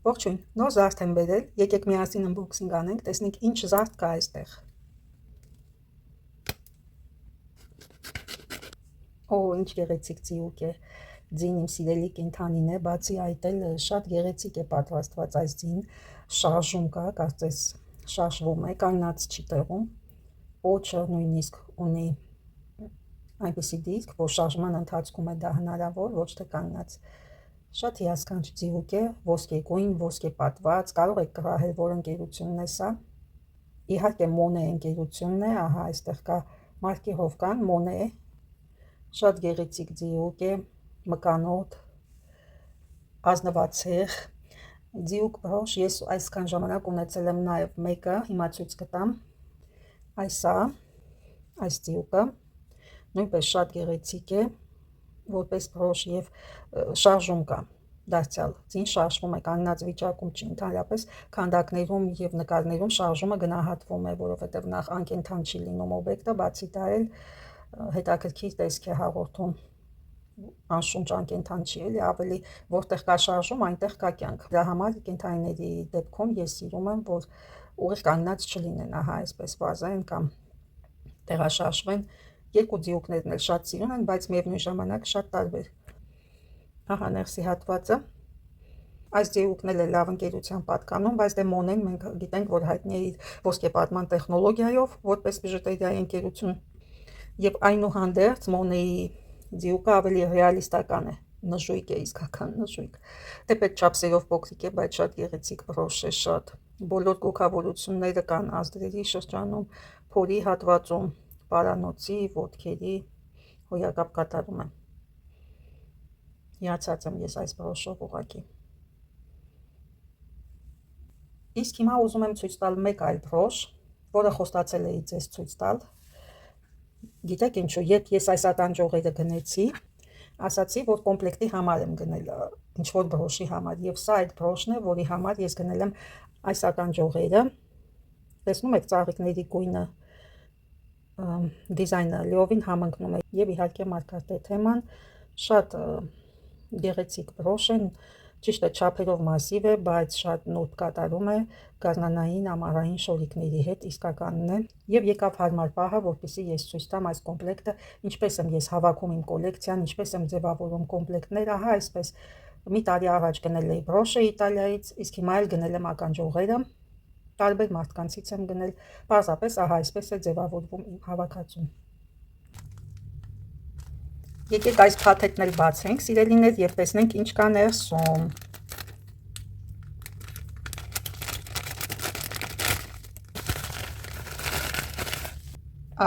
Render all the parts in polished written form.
Ողջույն, նոր զարդ եմ բերել, եկեք միասին unboxing անենք, տեսնենք ինչ զարդ կա այստեղ։ Ինչ գեղեցիկ ձիուկ է, ձին իմ սիրելի կենդանին է, բացի այդ էլ շատ գեղեցիկ է պատրաստված այս ձին, շարժում կա, կարծես շարժվում է, կանգնած չի տեղում, պոչը նույնիսկ ունի այնպիսի դիսկ, որ շարժման ընթացքում է դա հնարավոր, ոչ թե կանգնած։ Շատ հիասքանչ ձիուկ է, ոսկեգույն, ոսկեպատված, կարող եք կռահել, որ ընկերությունն է սա։ Իհարկե Մոնե ընկերությունն է, ահա այստեղ կա մարկիրովկան, Մոնե, շատ գեղեցիկ ձիուկ է, մկանոտ, ազնվացեղ, ձիուկ բրոշ, ես այսքան ժամանակ ունեցել եմ նաև մեկը, հիմա ցույց կտամ, այս ձիուկը, նույնպես շատ գեղեցիկ է, որպես բրոշ և շարժում կա, դարձյալ ձին շարժվում է, կանգնած վիճակում չի, ընդհանրապես քանդակներում և նկարներում շարժումը գնահատվում է, որովհետև նախ անկենդան չի լինում օբյեկտը, բացի դա էլ հետաքրքիր տեսք է հաղորդում, անշունչ անկենդան չի, էլի ավելի որտեղ կա շարժում, այնտեղ կա կյանք։ Դրա համար կենդանիների դեպքում ես սիրում եմ, որ ուղիղ կանգնած չլինեն, ահա այսպես վազեն կամ տեղաշարժվեն։ Երկու ձիուկներն էլ շատ սիրուն են, բայց միևնույն ժամանակ շատ տարբեր։ Ահա ներսի հատվածը։ Այս ձիուկն էլ է լավ ընկերության պատկանում, բայց դե Մոնեն մենք գիտենք, որ հայտնի է իր ոսկեպատման տեխնոլոգիայով, որպես բիժուտերիայի ընկերություն, եւ այնուհանդերձ Մոնեի ձիուկը ավելի ռեալիստական է, նժույգ է, իսկական նժույգ։ Թեպետ չափսերով փոքրիկ է, բայց շատ գեղեցիկ բրոշ է, շատ։ Բոլոր գոքավորությունները կան ազդրերի շրջանում, փորի հատվածում, պարանոցի, ոտքերի, հոյակապ կատարում է։ Հիացած եմ ես այս բրոշով ուղղակի։ Իսկ հիմա ուզում եմ ցույց տալ մեկ այլ բրոշ, որը խոստացել էի ձեզ ցույց տալ։ Գիտեք ինչու, երբ ես այս ականջողերը գնեցի, ասացի, որ կոմպլեկտի համար եմ գնել ինչ-որ բրոշի համար, եւ սա այդ բրոշն է, որի համար ես գնել եմ այս ականջողերը։ Տեսնում եք ծաղիկների գույնը, դիզայնը լիովին համընկնում է, եւ իհարկե մարգարտե թեման, շատ գեղեցիկ բրոշ են, ճիշտ է չափերով մասիվ է, բայց շատ նուրբ կատարում է, գարնանային, ամառային շորիկների հետ իսկականն է, եւ եկավ հարմար պահը, որպեսզի ես ցույց տամ այս կոմպլեկտը, ինչպես եմ ես հավաքում իմ կոլեկցիան, ինչպես եմ ձևավորում կոմպլեկտներ, ահա այսպես։ Մի տարի առաջ գնել էի բրոշը Իտալիայից, իսկ հիմա էլ գնել եմ ականջողերը, տարբեր մարդկանցից եմ գնել, պարզապես ահա այսպես է ձևավորվում իմ հավաքածուն։ Եկեք այս փաթեթն էլ բացենք, սիրելիներ, եւ տեսնենք ինչ կա ներսում։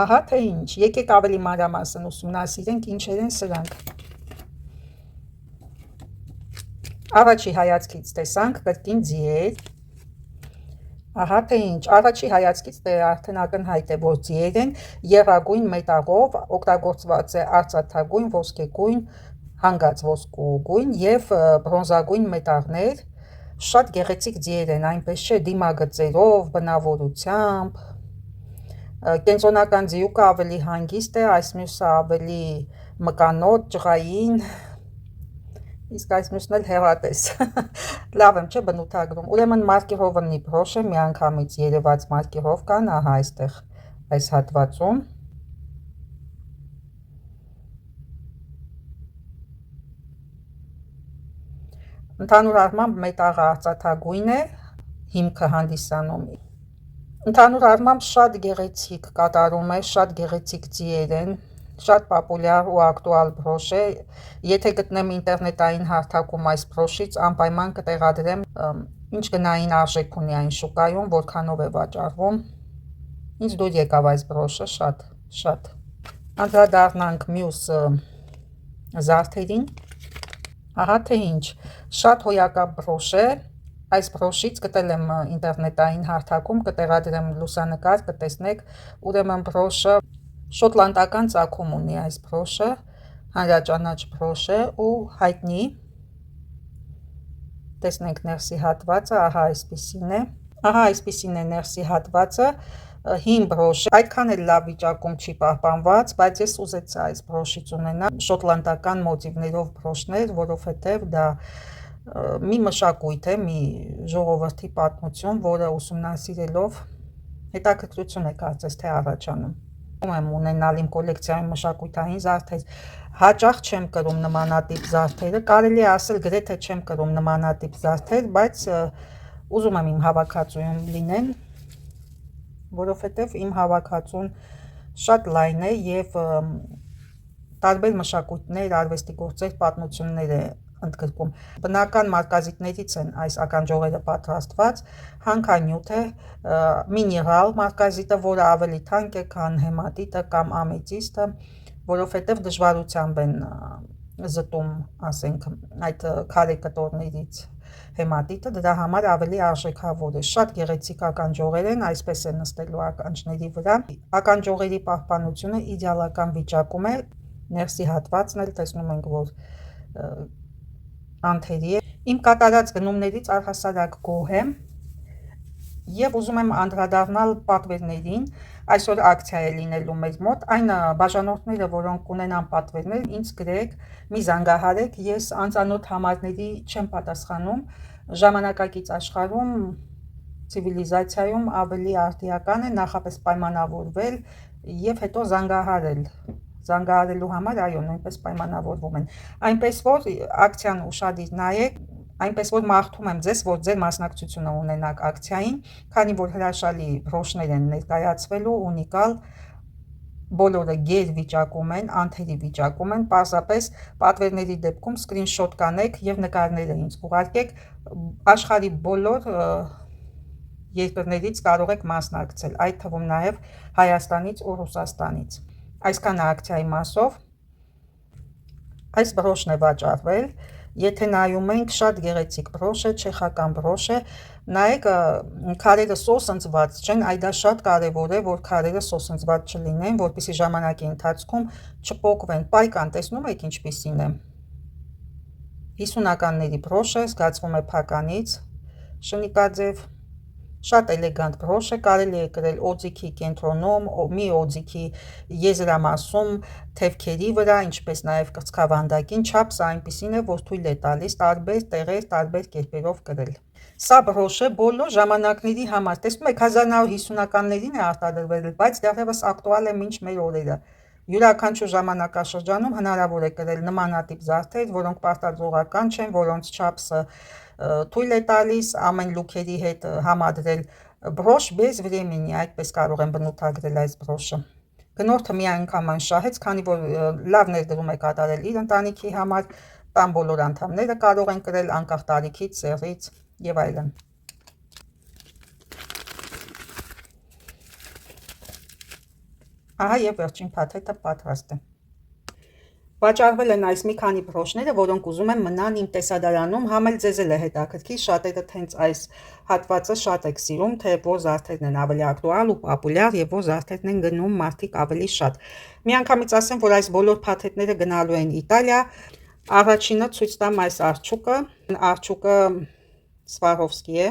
Ահա թե ինչ, եկեք ավելի մանրամասն ուսումնասիրենք ինչեր են սրանք։ Առաջի հայացքից տեսանք կրկին ձիեր։ Ահա թե ինչ, առաջի հայացքից դե արդեն ակնհայտ է, որ ձիեր են, եռագույն մետաղով, օգտագործված է արծաթագույն, ոսկեգույն, հանգած ոսկուգույն եւ բրոնզագույն մետաղներ, շատ գեղեցիկ ձիեր են, այնպես չէ, դիմագծերով, բնավորությամբ, կենտրոնական ձիուկը ավելի հանգիստ է, այս մյուսը ավելի մկանոտ, ջղային, իսկ այս մյուսն էլ հեռատես, լավ եմ, չէ, բնութագրում, ուրեմն մարկիրովնի բրոշ է, միանգամից երևաց մարկիրովկան, ահա այստեղ, այս հատվածում, ընդհանուր առմամբ մետաղը արծաթագույն է, հիմքը հանդիսանում, ընդհանուր առմամբ շատ գեղեցիկ կատարում է, շատ գեղեցիկ ձիեր են, շատ պոպուլյար ու ակտուալ բրոշ է, եթե գտնեմ ինտերնետային հարթակում այս բրոշից, անպայման կտեղադրեմ ինչ գնային արժեք ունի այն շուկայում, որքանով է վաճառվում, ինձ դուր եկավ այս բրոշը, շատ։ Անդրադառնանք մյուս զարդերին, ահա թե ինչ, շատ հոյակապ բրոշ է, այս բրոշից գտել եմ ինտերնետային հարթակում, կտեղադրեմ լուսանկար, կտեսնեք, ուրեմն բրոշը շոտլանդական ծագում ունի այս բրոշը, հանրաճանաչ բրոշ է ու հայտնի, տեսնենք ներսի հատվածը, ահա այսպիսին է ներսի հատվածը, հին բրոշ է, այդքան էլ լավ վիճակում չի պահպանված, բայց ես ուզեցի այս բրոշից ունենալ շոտլանդական մոտիվներով բրոշներ, որովհետև դա մի մշակույթ է, մի ժողովրդի պատմություն, որը ուսումնասիրելով հետաքրքրություն է կարծես թե առաջանում։ Եմ ունենալ իմ կոլեկցիայում մշակութային զարդեր, հաճախ չեմ կրում նմանատիպ զարդերը, կարելի է ասել գրեթե չեմ կրում նմանատիպ զարդեր, բայց ուզում եմ իմ հավաքածուում լինեն, որովհետև իմ հավաքածուն շատ լայն է և տարբեր մշակույթներ, արվեստի գործեր, պատմություններ է ընդգրկում։ Բնական մարգազիտներից են այս ականջողերը պատրաստված, հանքանյութ է, միներալ մարգազիտը, որը ավելի թանկ է, քան հեմատիտը կամ ամեթիստը, որովհետև դժվարությամբ են զտում, ասենք, այդ քարե կտորներից հեմատիտը, դրա համար ավելի արժեքավոր է։ Շատ գեղեցիկ ականջողեր են, այսպես է նստելու ականջների վրա։ Ականջողերի պահպանությունը իդեալական վիճակում է, ներսի հատվածն էլ տեսնում ենք, որ անթերի է։ Իմ կատարած գնումներից առհասարակ գոհ եմ և ուզում եմ անդրադառնալ պատվերներին, այսօր ակցիա է լինելու մեր մոտ, այն բաժանորդները, որոնք ունենան պատվերներ, ինձ գրեք, մի զանգահարեք, ես անծանոթ համարների չեմ պատասխանում, ժամանակակից աշխարհում, ցիվիլիզացիայում ավելի արդիական է նախապես պայմանավորվել և հետո զանգահարել։ Զանգահարելու համար, այո, նույնպես պայմանավորվում են։ Այնպես որ ակցիան ուշադիր նայեք, այնպես որ մաղթում եմ ձեզ, որ ձեր մասնակցությունը ունենաք ակցիային, քանի որ հրաշալի բրոշներ են ներկայացվելու, ունիկալ, բոլորը գեր վիճակում են, անթերի վիճակում են, պարզապես պատվերների դեպքում սկրինշոտ կանեք և նկարները ինձ ուղարկեք, աշխարհի բոլոր երկրներից կարող եք մասնակցել, այդ թվում նաև Հայաստանից ու Ռուսաստանից։ Այսքան ակցիայի մասով այս բրոշն է վաճառվել, եթե նայում ենք, շատ գեղեցիկ բրոշ է, չեխական բրոշ է, նայեք, քարերը սոսնձված չեն, այ դա շատ կարևոր է, որ քարերը սոսնձված չլինեն, որպեսզի ժամանակի ընթացքում չպոկվեն, պայկան, տեսնում եք ինչպիսին է։ 50-ականների բրոշ է, զգացվում է փականից, շնիկաձև, շատ էլեգանտ բրոշ է, կարելի է կրել օձիքի կենտրոնում, մի օձիքի եզրամասում, թևքերի վրա, ինչպես նաև կրծքավանդակին, չափսը այնպիսին է, որ թույլ է տալիս տարբեր տեղեր, տարբեր կերպերով կրել։ Սա բրոշ է բոլոր ժամանակների համար, տեսնում եք 1950-ականներին է արտադրվել, բայց դեռևս ակտուալ է մինչ մեր օրերը։ Յուրաքանչյուր ժամանակաշրջանում հնարավոր է կրել նմանատիպ զարդեր, որոնք պարտադրողական չեն, որոնց չափսը թույլ է տալիս ամեն լուքերի հետ համադրել բրոշ без времени, այդպես կարող են բնութագրել այս բրոշը։ Գնորդը մի անգամ շահեց, քանի որ լավ ներդրում է կատարել իր ընտանիքի համար, տան բոլոր անդամները կարող են կրել անկախ տարիքից, սեռից եւ այլն։ Ահա եւ վերջին փաթեթը պատրաստ է։ Վաճառվել են այս մի քանի բրոշները, որոնք ուզում եմ մնան իմ տեսադարանում, համ էլ ձեզ էլ է հետաքրքիր, շատերը հենց այս հատվածը շատ եք սիրում, թե որ զարդերն են ավելի ակտուալ ու պոպուլյար եւ որ զարդերն են գնում մարդիկ ավելի շատ։ Միանգամից ասեմ, որ այս բոլոր փաթեթները գնալու են Իտալիա։ Առաջինը ցույց տամ այս արջուկը, արջուկը Սվարովսկի է։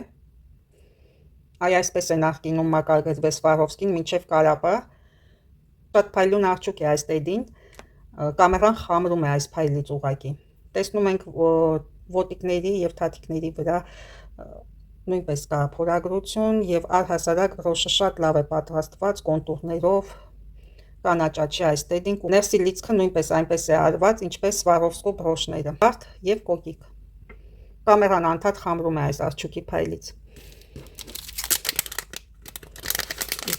Այ այսպես է նախկինում մակագրվել Սվարովսկին մինչև Կարապա։ Շատ փայլուն արջուկ է այս տեդին, կամերան խամրում է այս փայլից ուղակի։ Տեսնում ենք ոտիկների եւ թաթիկների վրա նույնպես կա փորագրություն եւ առհասարակ բրոշը շատ լավ է պատրաստված կոնտուրներով, կանաչաչի այս տեդին, ներսի լիցքը նույնպես այնպես է արված, ինչպես Սվարովսկու բրոշները։ Բարդ եւ կոկիկ։ Կամերան անդադ խամրում է այս արջուկի փայլից։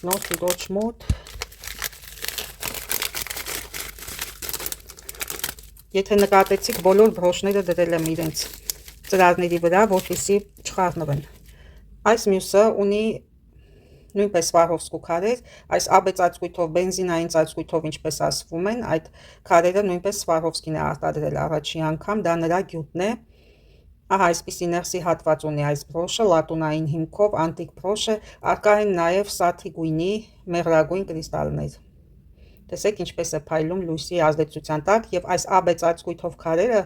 Նոր դոչ մոտ Եթե նկատեցիք, բոլոր բրոշները դրել եմ իրենց ծրարների վրա, որպեսզի չխառնվեն։ Այս մյուսը ունի նույնպես Սվարովսկու քարեր, այս աբե ծածկույթով, բենզինային ծածկույթով, ինչպես ասվում են, այդ քարերը նույնպես Սվարովսկին է արտադրել առաջի անգամ, դա նրա գյուտն է։ Ահա այսպիսի ներսի հատված ունի այս բրոշը, լատունային հիմքով, անտիկ բրոշ է, արկա են նաև սաթի գույնի մեղրագույն կրիստալներ։ Տեսեք ինչպես է փայլում լույսի ազդեցության տակ եւ այս աբե ծածկույթով քարերը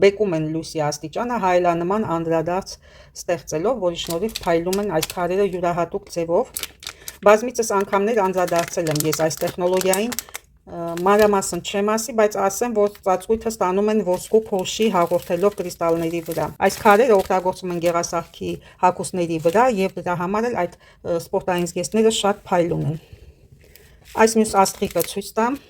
բեկում են լույսի աստիճանը հայելանման անդրադարձ ստեղծելով, որի շնորհիվ փայլում են այս քարերը յուրահատուկ ձևով։ Բազմիցս անգամներ անդրադարձել եմ ես այս տեխնոլոգիային, մանրամասն չեմ ասի, բայց ասեմ, որ ծածկույթը ստանում են ոսկու փոշի հաղորդելով կրիստալների վրա։ Այս քարերը օգտագործում են գեղասահքի հագուստների վրա եւ դրա համար էլ այդ սպորտային զգեստները շատ փայլ ունեն։ Այս մյուս աստղիկը ցույց տամ։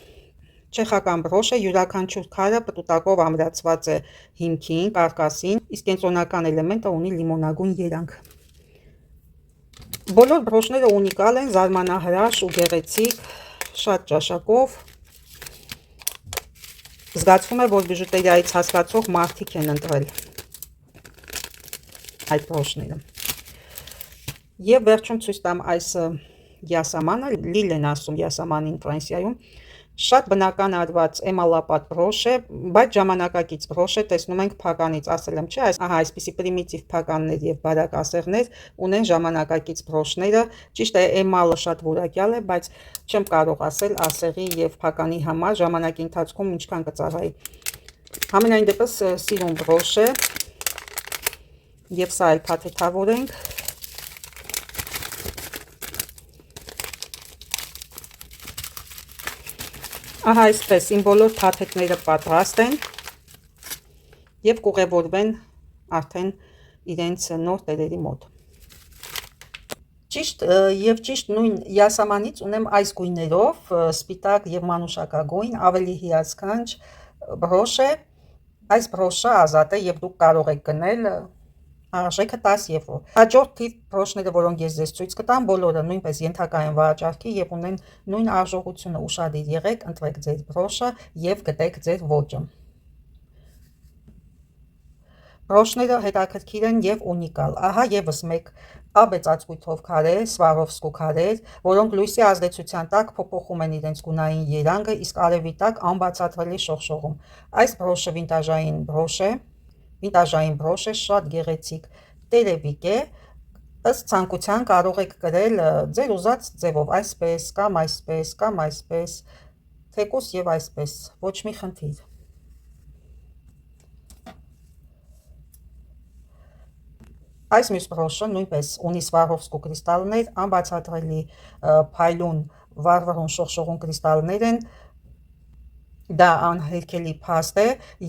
Չեխական բրոշ է, յուրաքանչյուր քարը պտուտակով ամրացված է հիմքին, կարկասին, իսկ կենտրոնական էլեմենտը ունի լիմոնագույն երանգ։ Բոլոր բրոշները ունիկալ են, զարմանահրաշ ու գեղեցիկ, շատ ճաշակով։ Զգացվում է, որ բիժուտերիայից հասկացող մարդիկ են ընտրել այդ բրոշները։ Եվ վերջում ցույց տամ այս յասամանը, լիլ են ասում յասամանին Ֆրանսիայում, շատ բնական արված էմալապատ բրոշ է, բայց ժամանակակից բրոշ է, տեսնում ենք փականից, ասել եմ, չէ, այսպիսի պրիմիտիվ փականներ եւ բարակ ասեղներ ունեն ժամանակակից բրոշները, ճիշտ է, էմալը շատ որակյալ է, բայց չեմ կարող ասել ասեղի եւ փականի համար ժամանակի ընթացքում ինչքան կծառայի։ Համենայն դեպս սիրուն բրոշ է եւ սա էլ փաթեթավորենք։ Ահա այսպես իմ բոլոր փաթեթները պատրաստ են եւ կուղևորվեն արդեն իրենց նոր տերերի մոտ։ Ճիշտ նույն յասամանից ունեմ այս գույներով, սպիտակ եւ մանուշակագույն, ավելի հիասքանչ բրոշ է։ Այս բրոշը ազատ է եւ դուք կարող եք գնել, արժեքը 10 եվրո։ Հաջորդ թիվ բրոշները, որոնք ես ձեզ ցույց կտամ, բոլորը նույնպես ենթակա են վաճառքի եւ ունեն նույն արժողությունը։ Ուշադիր եղեք, ընտրեք ձեր բրոշը եւ գտեք ձեր ոճը։ Բրոշները հետաքրքիր են եւ ունիկալ։ Ահա եւս մեկ AB ծածկույթով քարեր, Swarovski քարեր, որոնք լույսի ազդեցության տակ փոփոխում են իրենց գունային երանգը, իսկ արևի տակ անբացատրելի շողշողում։ Այս բրոշը վինտաժային բրոշ է, շատ գեղեցիկ, տերևիկ է, ըստ ցանկության կարող եք կրել ձեր ուզած ձևով, այսպես կամ այսպես կամ այսպես, թեկուս եւ այսպես, ոչ մի խնդիր։ Այս մյուս բրոշը նույնպես ունի Swarovski կրիստալներ, անբացատրելի փայլուն վառվռուն շողշողուն կրիստալներ են, դա անհերքելի փաստ է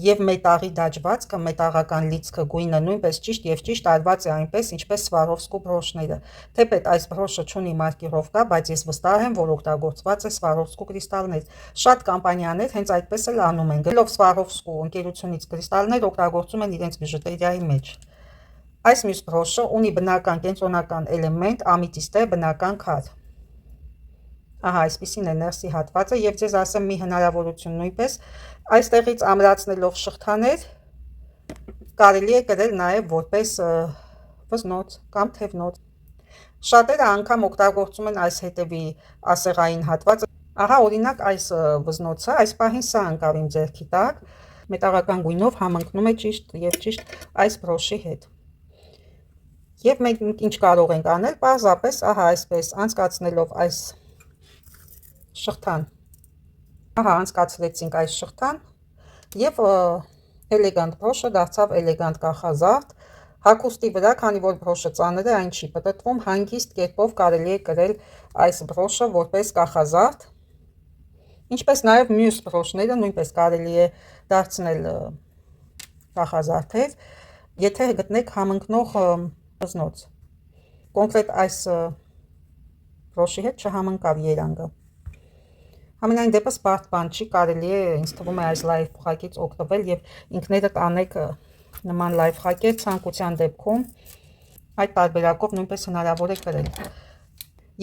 եւ մետաղի դաջվածքը, մետաղական լիցքը, գույնը նույնպես ճիշտ եւ ճիշտ արված է այնպես, ինչպես Swarovski բրոշները։ Թեպետ այս բրոշը չունի մարկիրովկա, բայց ես վստահ եմ, որ օգտագործված է Swarovski կրիստալներ։ Շատ կամպանիաներ հենց այդպես էլ անում են, գելով Swarovski ընկերությունից կրիստալներ օգտագործում են իրենց բիժուտերիայի մեջ։ Այս մյուս բրոշը ունի բնական կենտրոնական էլեմենտ, ամիթիստ է, բնական քար։ Ահա այսպիսին է ներսի հատվածը եւ ձեզ ասեմ մի հնարավորություն նույնպես, այստեղից ամրացնելով շղթաներ կարելի է կրել նաեւ որպես վզնոց կամ թևնոց։ Շատերը անգամ օգտագործում են այս հետևի ասեղային հատվածը։ Ահա օրինակ այս վզնոցը, այս պահին սա ընկավ իմ ձեռքի տակ, մետաղական գույնով համընկնում է ճիշտ եւ ճիշտ այս բրոշի հետ։ Եվ մենք ինչ կարող ենք անել, պարզապես ահա այսպես անցկացնելով այս շղթան, ահա անցկացրեցինք այս շղթան եւ էլեգանտ բրոշը դարձավ էլեգանտ կախազարդ, հագուստի վրա, քանի որ բրոշը ծանր է, այն չի պտտվում, հանգիստ կերպով կարելի է կրել այս բրոշը որպես կախազարդ, ինչպես նաեւ մյուս բրոշները նույնպես կարելի է դարձնել կախազարդեր, եթե գտնեք համընկնող վզնոց։ Կոնկրետ այս բրոշի հետ չհամընկավ երանգը։ Համենայն դեպս բարդ բան չի, կարելի է, ինձ թվում է, այս լայվ խաղից օգտվել եւ ինքներդ անեք նման լայվ խաղեր ցանկության դեպքում այդ տարբերակով նույնպես հնարավոր է կրել։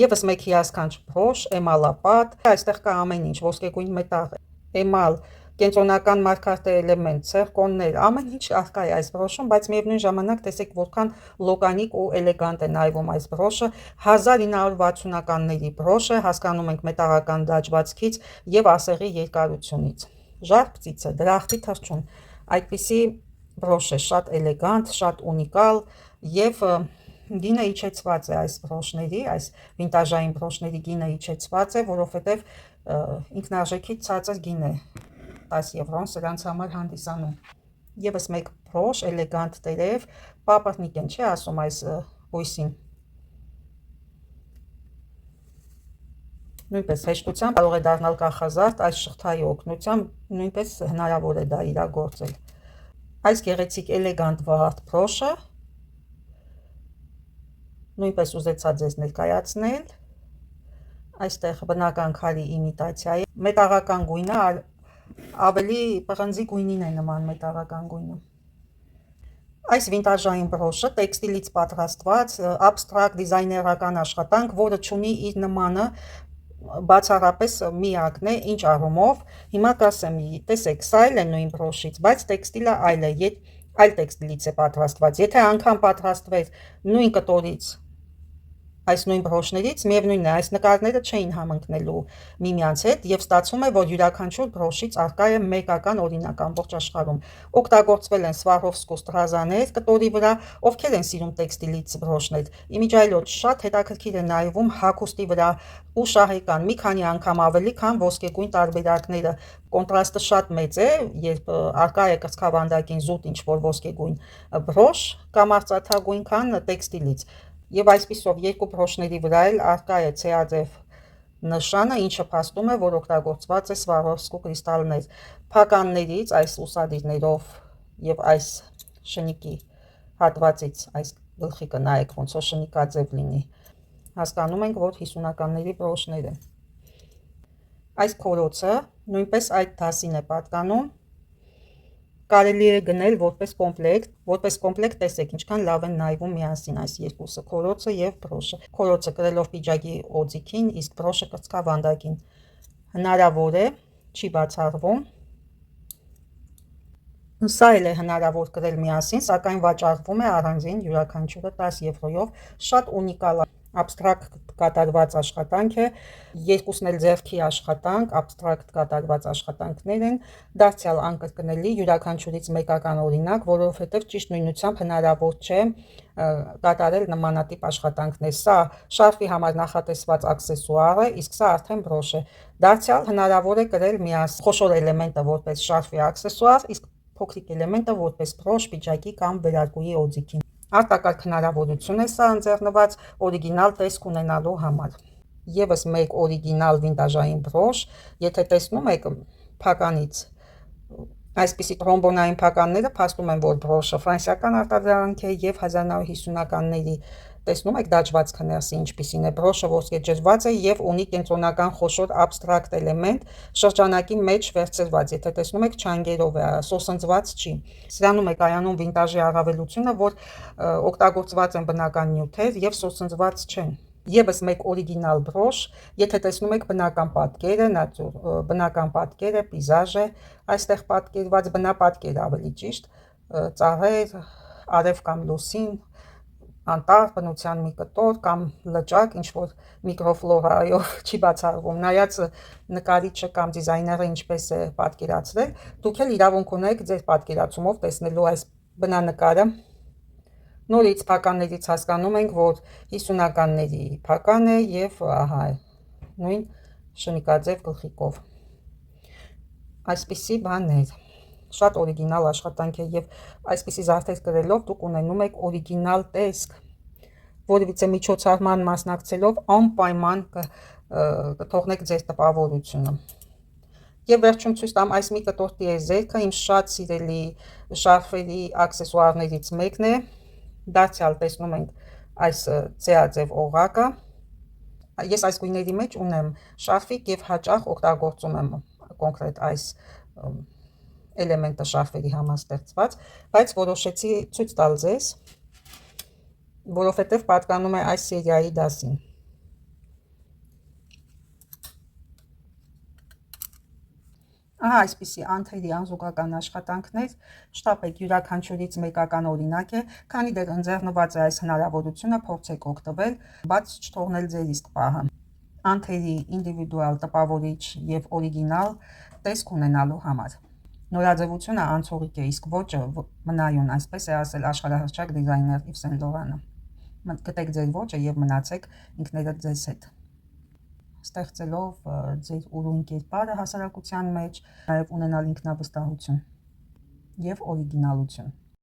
Եվս մեկ հիասքանչ բրոշ, էմալապատ, այստեղ կա ամեն ինչ, ոսկեգույն մետաղ, էմալ, կենտրոնական մարգարտե էլեմենտ, ցերկոններ, ամեն ինչ արկա է այս բրոշում, բայց միևնույն ժամանակ տեսեք որքան լոգանիկ ու էլեգանտ է նայվում այս բրոշը, 1960-ականների բրոշ է, հասկանում ենք մետաղական դաջվածքից եւ ասեղի երկարությունից։ Ժարպ ծիծը, դրախտի թռչուն, այդպիսի բրոշ է, շատ էլեգանտ, շատ ունիկալ եւ գինը իջեցված է այս բրոշների, այս վինտաժային բրոշների գինը իջեցված է, որովհետեւ ինքնարժեքից ցածր գին է 10 եվրոն սրանց համար հանդիսանում։ Եվս մեկ բրոշ, էլեգանտ տերև, պապրնիկ են, չէ՞ ասում այս բույսին։ Նույնպես հեշտությամբ կարող է դառնալ կախազարդ, այս շղթայի օգնությամբ նույնպես հնարավոր է դա իրագործել։ Այս գեղեցիկ էլեգանտ վարդ բրոշը նույնպես ուզեցա ձեզ ներկայացնել։ Այստեղ բնական քարի իմիտացիա է, մետաղական գույնը ավելի պղնձի գույնին է նման մետաղական գույնը։ Այս վինտաժային բրոշը տեքստիլից պատրաստված աբստրակտ դիզայներական աշխատանք, որը ունի իր նմանը բացառապես միակն է, ինչ առումով, հիմա կասեմ, տեսեք, սա էլ է նույն բրոշից, բայց տեքստիլը այլ է, այլ տեքստիլից է պատրաստված, եթե անգամ պատրաստվեր նույն կտորից, այս նույն բրոշներից, միևնույնն է, այս նկարները չէին համընկնելու միմյանց հետ եւ ստացվում է, որ յուրաքանչյուր բրոշից առկա է մեկական օրինակ ամբողջ աշխարհում։ Օգտագործվել են Swarovski ստրազաներ կտորի վրա, ովքեր են սիրում տեքստիլից բրոշներ։ Իմիջիայլոց շատ հետաքրքիր է նայվում հագուստի վրա ու շահեկան, մի քանի անգամ ավելի, քան ոսկեգույն տարբերակները։ Կոնտրաստը շատ մեծ է, երբ առկա է կրծքավանդակին զուտ ինչ-որ ոսկեգույն բրոշ կամ արծաթագույն, քան տեքստիլից։ Եվ այսպիսով երկու բրոշների վրա էլ առկա է ցեաձև նշանը, ինչը փաստում է, որ օգտագործված է Swarovski կրիստալներ։ Փականներից, այս ուսադիրներով եւ այս շնիկի հատվածից, այս գլխիկը նայեք ոնց որ շնիկաձև լինի, հասկանում ենք, որ 50-ականների բրոշներ են։ Այս քորոցը նույնպես այդ դասին է պատկանում, կարելի է գնել որպես կոմպլեկտ, տեսեք ինչքան լավ են նայվում միասին այս երկուսը, քորոցը եւ բրոշը։ Քորոցը կրելով պիջակի օձիքին, իսկ բրոշը կրծքավանդակին։ Հնարավոր է, չի բացառվում։ Սա էլ է հնարավոր կրել միասին, սակայն վաճառվում է առանձին յուրաքանչյուրը 10 եվրոյով, շատ ունիկալ աբստրակտ կատարված աշխատանք է, երկուսն էլ ձեռքի աշխատանք, աբստրակտ կատարված աշխատանքներ են, դարձյալ անկրկնելի, յուրաքանչյուրից մեկական օրինակ, որովհետև ճիշտ նույնությամբ հնարավոր չէ կատարել նմանատիպ աշխատանքներ։ Սա շարֆի համար նախատեսված աքսեսուար է, իսկ սա արդեն բրոշ է։ Դարձյալ հնարավոր է կրել միասին խոշոր էլեմենտը որպես շարֆի աքսեսուար, իսկ փոքրիկ էլեմենտը որպես բրոշ, պիջակի կամ վերարկուի օձիքին։ Արտակարգ հնարավորություն է սա ընձեռնված օրիգինալ տեսք ունենալու համար։ Եվս մեկ օրիգինալ վինտաժային բրոշ, եթե տեսնում եք փականից, այսպիսի տրոմբոնային փականները փաստում են, որ բրոշը ֆրանսիական արտադրանք է եւ 1950-ականների տեսնում եք դաջվածքը ներսի ինչպիսին է, բրոշը ոսկեջրված է եւ ունի կենտրոնական խոշոր աբստրակտ էլեմենտ շրջանակի մեջ վերցրված, եթե տեսնում եք չանգերով է, սոսնձված չի։ Սրանում է կայանում վինտաժի առավելությունը, որ օգտագործված են բնական նյութեր եւ սոսնձված չեն։ Եվս մեկ օրիգինալ բրոշ, եթե տեսնում եք բնական պատկերը, պիզաժ է, այստեղ պատկերված բնապատկեր ավելի ճիշտ, ծառեր, արև կամ լուսին, անտառ, բնության մի կտոր կամ լճակ, ինչ-որ միկրոֆլորայով չի բացառվում, նայած նկարիչը կամ դիզայները ինչպես է պատկերացրել, դուք էլ իրավունք ունեք ձեր պատկերացումով տեսնելու այս բնանկարը։ Նորից փականներից հասկանում ենք, որ 50-ականների փական է եւ ահա նույն շնիկաձև գլխիկով։ Այսպիսի բաներ, շատ օրիգինալ աշխատանք է եւ այսպիսի զարդեր կրելով դուք ունենում եք օրիգինալ տեսք, որևիցե միջոցառման մասնակցելով անպայման կթողնեք ձեր տպավորությունը։ Եվ վերջում ցույց տամ այս մի կտոր տիեզերքը իմ շատ սիրելի շարֆերի աքսեսուարներից մեկն է, դարձյալ տեսնում ենք այս ցեաձև օղակը, ես այս գույների մեջ ունեմ շարֆիկ եւ հաճախ օգտագործում եմ կոնկրետ այս էլեմենտը շարֆերի համաստեղծված, բայց որոշեցի ցույց տալ ձեզ, որովհետև պատկանում է այս սերիայի դասին։ Ահա այսպիսի անթերի անզուգական աշխատանքներ, շտապեք յուրաքանչյուրից մեկական օրինակ է, քանի դեռ ընձեռնված է այս հնարավորությունը, փորձեք օգտվել, բաց չթողնել ձեր իսկ պահը։ Անթերի ինդիվիդուալ տպավորիչ եւ օրիգինալ տեսք ունենալու համար։ Նորաձևությունը անցողիկ է, իսկ ոճը մնայուն, այսպես է ասել աշխարհահռչակ դիզայներ Իվ Սեն Լորանը։ Գտեք ձեր ոճը եւ մնացեք ինքներդ ձեզ հետ, ստեղծելով ձեր ուրույն կերպարը հասարակության մեջ, նաև ունենալ ինքնավստահություն եւ օրիգինալություն։